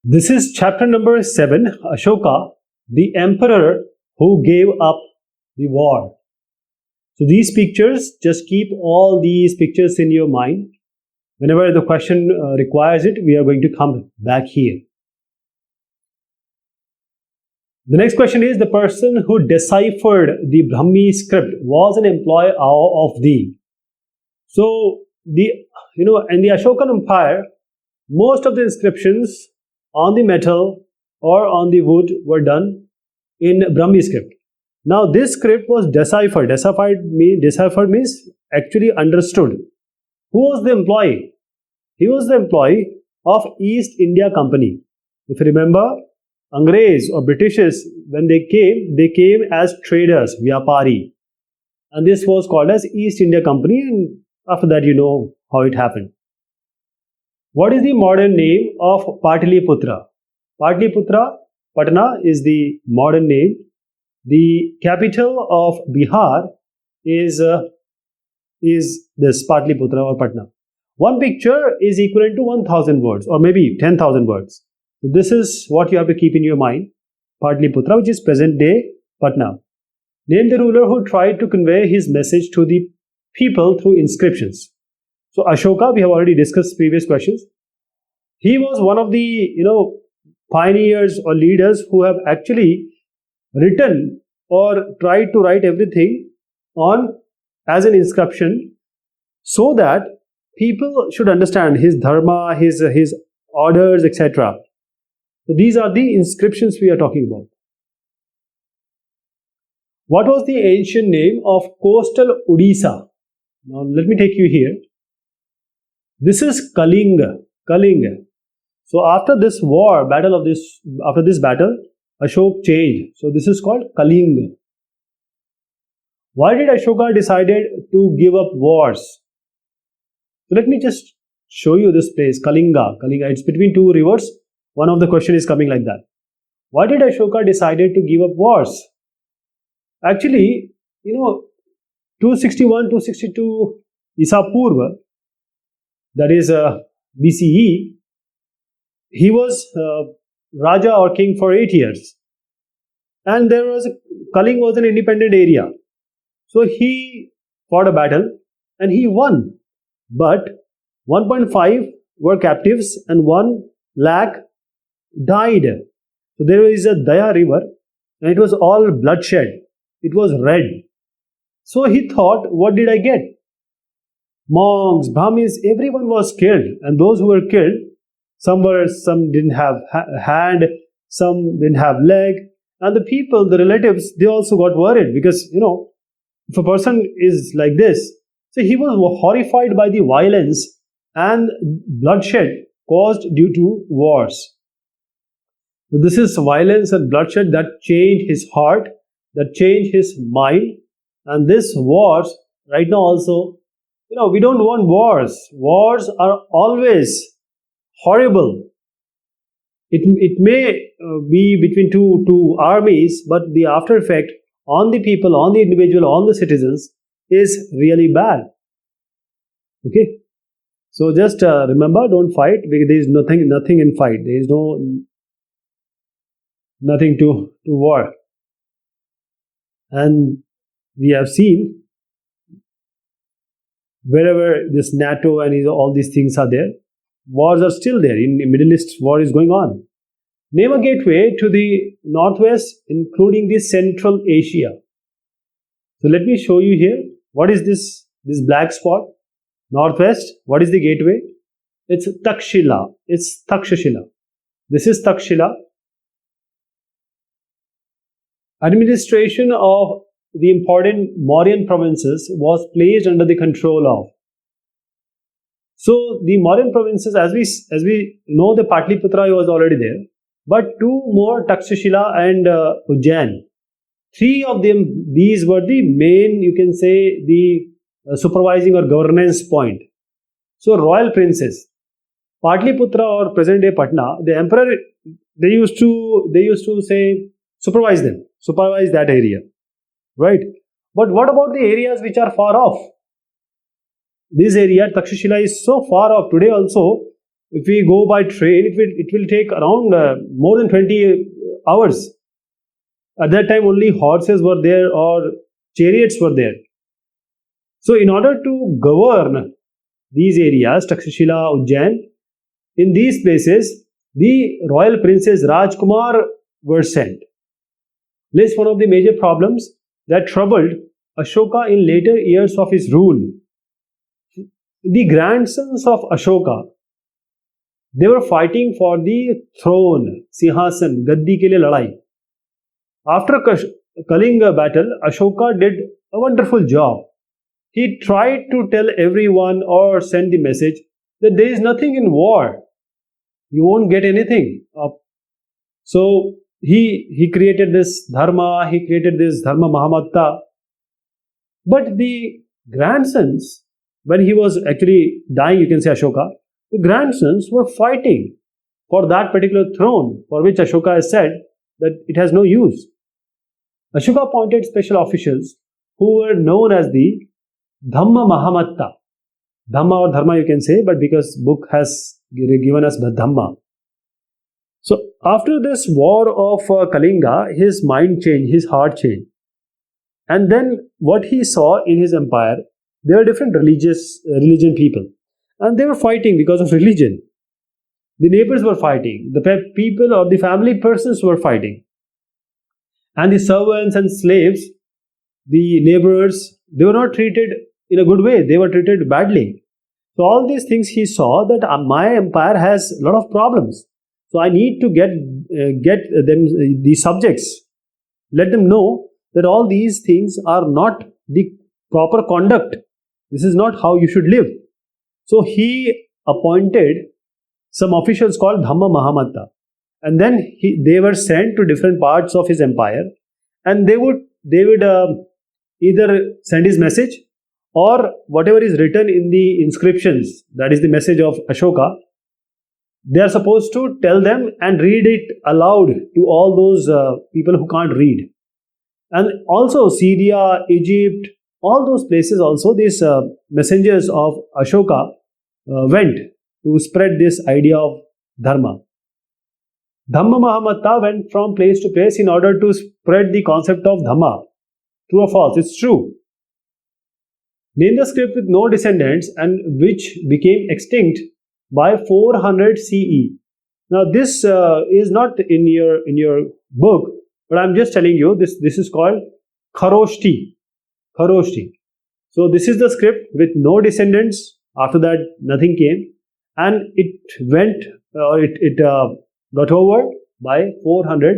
This is chapter number 7, Ashoka, the emperor who gave up the war. So these pictures, just keep all these pictures in your mind. Whenever the question requires it, we are going to come back here. The next question is, the person who deciphered the Brahmi script was an employee of the. So in the Ashokan Empire, most of the inscriptions on the metal or on the wood were done in Brahmi script. Now this script was deciphered. Deciphered means actually understood. Who was the employee? He was the employee of East India Company. If you remember, Angrez or Britishers, when they came as traders, Vyapari. And this was called as East India Company, and after that you know how it happened. What is the modern name of Pataliputra? Pataliputra, Patna is the modern name. The capital of Bihar is this Pataliputra or Patna. One picture is equivalent to 1,000 words or maybe 10,000 words. So this is what you have to keep in your mind. Pataliputra, which is present day Patna. Name the ruler who tried to convey his message to the people through inscriptions. So Ashoka, we have already discussed previous questions. He was one of the pioneers or leaders who have actually written or tried to write everything on as an inscription so that people should understand his dharma, his orders, etc. So these are the inscriptions we are talking about. What was the ancient name of coastal Odisha? Now let me take you here. This is Kalinga. Kalinga. So after this war, after this battle, Ashok changed. So this is called Kalinga. Why did Ashoka decided to give up wars? So let me just show you this place, Kalinga. Kalinga, it's between two rivers. One of the question is coming like that. Why did Ashoka decided to give up wars? Actually, 261, 262 Isa Purva, that is BCE, he was Raja or king for 8 years. And Kaling was an independent area. So he fought a battle and he won. But 1.5 were captives and 1 lakh died. So there is a Daya river and it was all bloodshed. It was red. So he thought, what did I get? Monks, Brahmins, everyone was killed. And those who were killed, some didn't have hand, some didn't have leg. And the people, the relatives, they also got worried because, if a person is like this, so he was horrified by the violence and bloodshed caused due to wars. So this is violence and bloodshed that changed his heart, that changed his mind. And this wars, right now also, we don't want wars. Wars are always horrible. It may be between two armies, but the after effect on the people, on the individual, on the citizens is really bad. Okay, so just remember, don't fight because there is nothing in fight. There is nothing to war. And we have seen wherever this NATO and all these things are there, wars are still there. In the Middle East, war is going on. Name a gateway to the northwest, including the Central Asia. So let me show you here. What is this black spot? Northwest. What is the gateway? It's Takshila. It's Takshashila. This is Takshila. Administration of the important Mauryan provinces was placed under the control of. So the Mauryan provinces, as we know, the Pataliputra was already there, but 2 more, Takshashila and Ujjain. 3 of them, these were the main, you can say, the supervising or governance point. So royal princes, Pataliputra or present day Patna, the emperor, they used to say supervise that area, right? But what about the areas which are far off? This area, Takshashila, is so far off. Today also, if we go by train, it will take around more than 20 hours. At that time, only horses were there or chariots were there. So, in order to govern these areas, Takshashila, Ujjain, in these places, the royal princes Rajkumar were sent. This is one of the major problems that troubled Ashoka in later years of his rule. The grandsons of Ashoka, they were fighting for the throne, Sinhasan, Gaddi ke liye ladai. After Kalinga battle, Ashoka did a wonderful job. He tried to tell everyone or send the message that there is nothing in war. You won't get anything. So he created this dharma, he created this dharma mahamatta. But the grandsons, when he was actually dying, you can say Ashoka, the grandsons were fighting for that particular throne, for which Ashoka has said that it has no use. Ashoka appointed special officials who were known as the Dhamma Mahamatta. Dhamma or Dharma you can say, but because book has given us Dhamma. So after this war of Kalinga, his mind changed, his heart changed. And then what he saw in his empire, there were different religion people. And they were fighting because of religion. The neighbors were fighting. The people or the family persons were fighting. And the servants and slaves, the neighbors, they were not treated in a good way. They were treated badly. So all these things he saw that my empire has a lot of problems. So I need to get them, the subjects, let them know that all these things are not the proper conduct. This is not how you should live. So he appointed some officials called Dhamma Mahamatta. And then they were sent to different parts of his empire, and they would either send his message or whatever is written in the inscriptions, that is the message of Ashoka, they are supposed to tell them and read it aloud to all those people who can't read. And also Syria, Egypt, all those places also these messengers of Ashoka went to spread this idea of Dharma. Dhamma Mahamatta went from place to place in order to spread the concept of Dhamma. True or false? It's true. Name the script with no descendants and which became extinct by 400 CE. Now this is not in your book, but I'm just telling you this is called Kharoshti. Kharoshti. So this is the script with no descendants. After that, nothing came, and it went or it got over by 400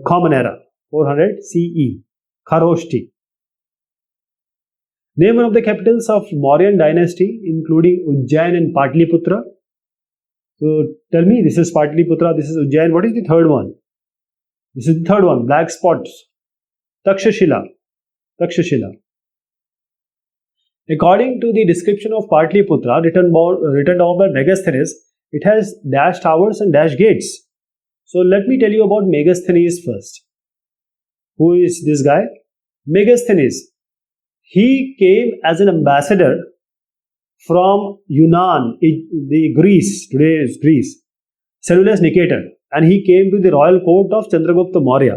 Common Era, 400 CE. Kharoshti. Name one of the capitals of Mauryan dynasty, including Ujjain and Patliputra. So tell me, this is Patliputra, this is Ujjain. What is the third one? This is the third one, black spots. Takshashila. Takshashila. According to the description of Patliputra written down by Megasthenes, it has dash towers and dash gates. So let me tell you about Megasthenes first. Who is this guy? Megasthenes. He came as an ambassador from Yunnan, the Greece, today is Greece, Cellulus Nicator, and he came to the royal court of Chandragupta Maurya.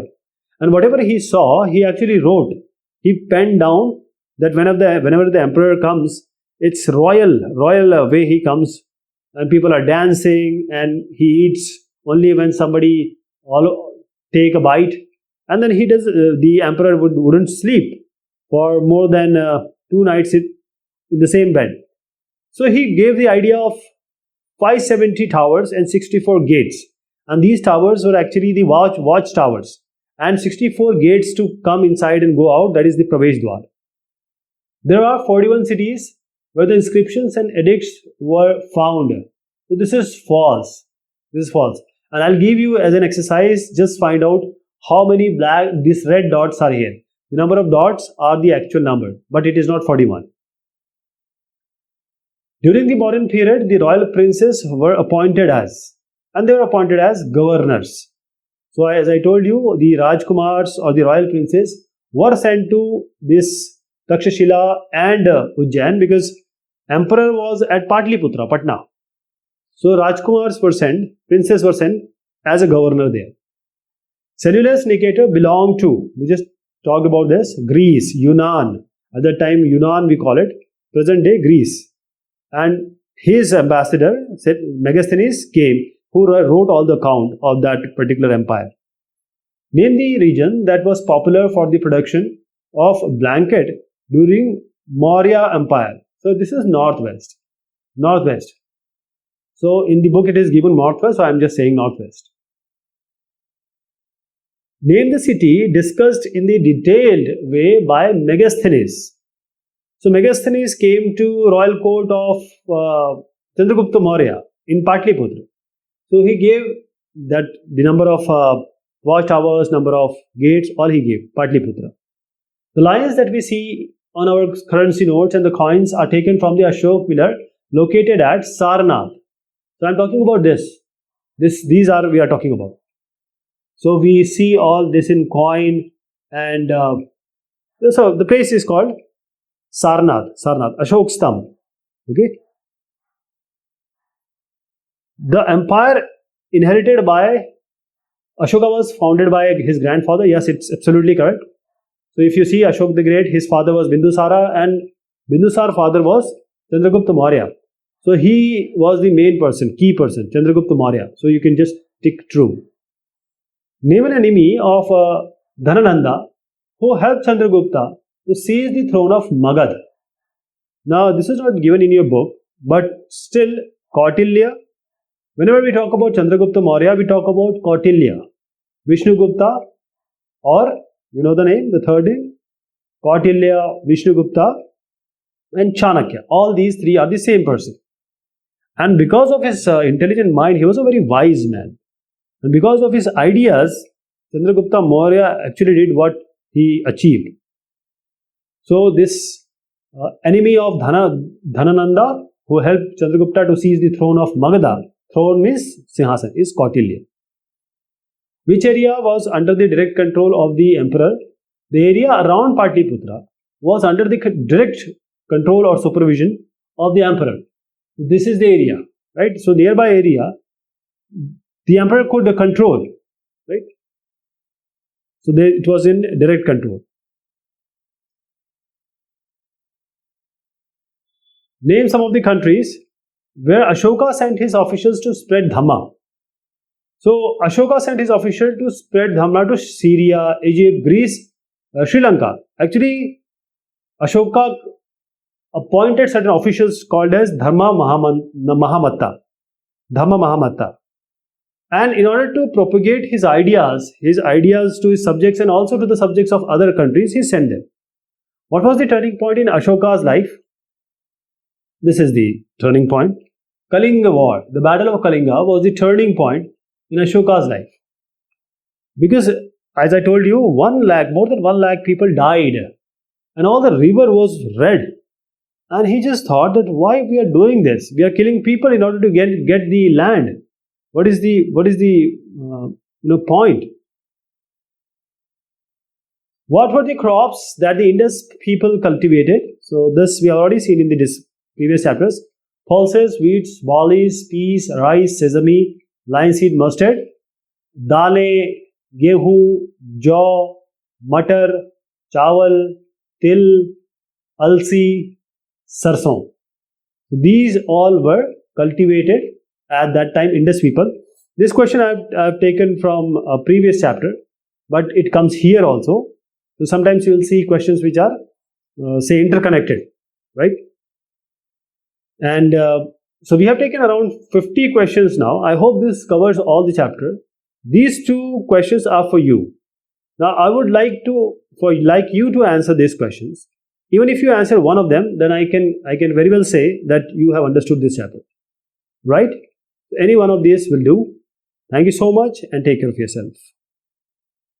And whatever he saw, he actually wrote. He penned down that whenever the emperor comes, it's royal way he comes, and people are dancing, and he eats only when somebody take a bite, and then the emperor wouldn't sleep for more than 2 nights in the same bed. So he gave the idea of 570 towers and 64 gates, and these towers were actually the watch towers, and 64 gates to come inside and go out, that is the Pravesh Dwar. There are 41 cities where the inscriptions and edicts were found. So this is false. This is false. And I'll give you as an exercise, just find out how many these red dots are here. The number of dots are the actual number, but it is not 41. During the modern period, the royal princes were appointed as governors. So as I told you, the Rajkumars or the royal princes were sent to this Takshashila and Ujjain because emperor was at Patliputra, Patna. So Rajkumars were sent, princes were sent as a governor there. Cellulus Nicator belonged to, we just talked about this, Greece, Yunnan. At that time, Yunnan we call it, present day Greece. And his ambassador, Megasthenes, came, who wrote all the account of that particular empire. Name the region that was popular for the production of blanket during Maurya Empire. So this is northwest. Northwest. So in the book it is given northwest, so I am just saying northwest. Name the city discussed in the detailed way by Megasthenes. So Megasthenes came to royal court of Chandragupta Maurya in Patliputra. So he gave that the number of watchtowers, number of gates, all he gave, Patliputra. The lines that we see on our currency notes and the coins are taken from the Ashok pillar located at Sarnath. So I am talking about this. These are we are talking about. So we see all this in coin, and so the place is called Sarnath, Ashok Stamp. Okay. The empire inherited by Ashoka was founded by his grandfather. Yes, it's absolutely correct. So if you see Ashok the Great, his father was Bindusara, and Bindusara's father was Chandragupta Maurya. So he was the main person, key person, Chandragupta Maurya. So you can just tick true. Name an enemy of Dhanananda who helped Chandragupta to seize the throne of Magad. Now this is not given in your book, but still Kautilya. Whenever we talk about Chandragupta Maurya, we talk about Kautilya, Vishnugupta, or you know the name, the third name, Kautilya, Vishnugupta, and Chanakya. All these three are the same person. And because of his intelligent mind, he was a very wise man. And because of his ideas, Chandragupta Maurya actually did what he achieved. So this enemy of Dhanananda, who helped Chandragupta to seize the throne of Magadha, throne means Sinhasan, is Kautilya. Which area was under the direct control of the emperor? The area around Patliputra was under the direct control or supervision of the emperor. This is the area, right? So nearby area, the emperor could control, right? So it was in direct control. Name some of the countries where Ashoka sent his officials to spread Dhamma. So Ashoka sent his official to spread Dhamma to Syria, Egypt, Greece, Sri Lanka. Actually, Ashoka appointed certain officials called as Dhamma Mahamatta. Dhamma Mahamatta. And in order to propagate his ideas to his subjects and also to the subjects of other countries, he sent them. What was the turning point in Ashoka's life? This is the turning point. Kalinga War, the Battle of Kalinga was the turning point in Ashoka's life. Because as I told you, more than 1 lakh people died. And all the river was red. And he just thought that why we are doing this? We are killing people in order to get the land. What is the point? What were the crops that the Indus people cultivated? So this we have already seen in the previous chapters. Pulses, wheats, barleys, peas, rice, sesame, linseed, mustard, dale, gehu, jaw, matar, chawal, til, alsi, sarson. These all were cultivated at that time, Indus people. This question I have taken from a previous chapter, but it comes here also. So sometimes you will see questions which are say interconnected, right? And so we have taken around 50 questions now. I hope this covers all the chapter. These 2 questions are for you. Now I would like you to answer these questions. Even if you answer one of them, then I can very well say that you have understood this chapter, right? Any one of these will do. Thank you so much and take care of yourself.